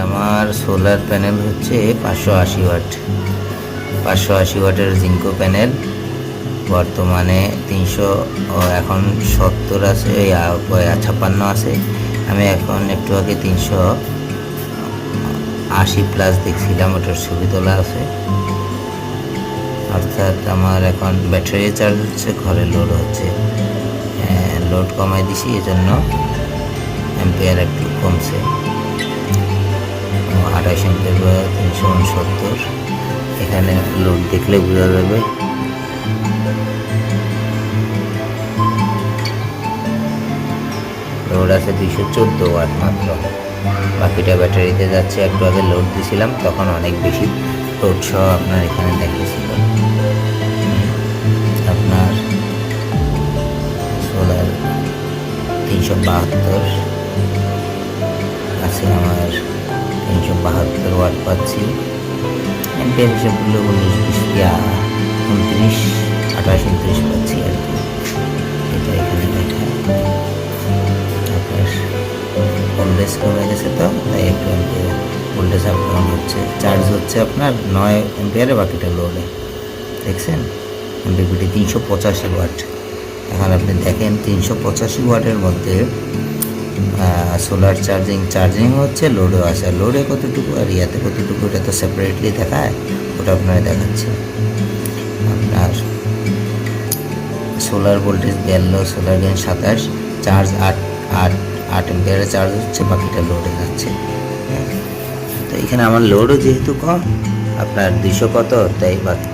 আমার solar panel হচ্ছে 580 watt, 580 ওয়াটের জিঙ্কো প্যানেল। বর্তমানে 300 এখন 70 আছে, 56 আছে। আমি এখন একটু আগে 380+ দেখছিলাম, ওটার ছবি তোলা আছে। অর্থাৎ আমার এখন ব্যাটারি চার্জ হচ্ছে, ঘরে লোড হচ্ছে। লোড কমাই দিছি, এজন্য অ্যাম্পিয়ার একটু কমছে। 28 অ্যাম্পিয়ার বা 369। এখানে লোড দেখলে বোঝা যাবে। লোড আছে 214 ওয়াট মাত্র, বাকিটা ব্যাটারিতে যাচ্ছে। একটু আগে লোড দিয়েছিলাম, তখন অনেক বেশি লোড সহ আপনার এখানে দেখিয়েছিল। আপনার সোলার 372 আছে, আমার 372 ওয়াট পাচ্ছি। অ্যাম্পিয়ার হিসেব করলে 29 28 29 পাচ্ছি আর কি। এটা এখানে দেখায়। আপনার ভোল্টেজ কমে গেছে, তো তাই একটু অ্যাম্পিয়ার ভোল্টেজ আপ ডাউন হচ্ছে। চার্জ হচ্ছে আপনার 9 অ্যাম্পিয়ারে, বাকিটা লোডে। দেখছেন এমপিপিটি 385 ওয়াট। এখন আপনি দেখেন 385 ওয়াটের মধ্যে সোলার চার্জিং হচ্ছে, লোডও আছে। লোডে কতটুকু আর ইয়াতে কতটুকু, ওটা তো সেপারেটলি দেখায়, ওটা আপনারা দেখাচ্ছে। আপনার solar voltage 42, solar gain 27, charge 8 এম্পিয়ারে চার্জ হচ্ছে, বাকিটা লোডে যাচ্ছে। তো এখানে আমার লোডও যেহেতু কম, আপনার 200 কত, তাই বাকি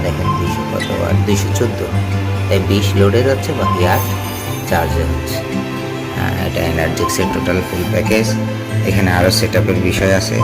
দেখেন 200 কত আর 214, তাই 20 লোডে যাচ্ছে, বাকি 8 চার্জে হচ্ছে। এটা এনার্জিক্সের টোটাল ফুল প্যাকেজ। এখানে আরও সেট আপের বিষয় আছে,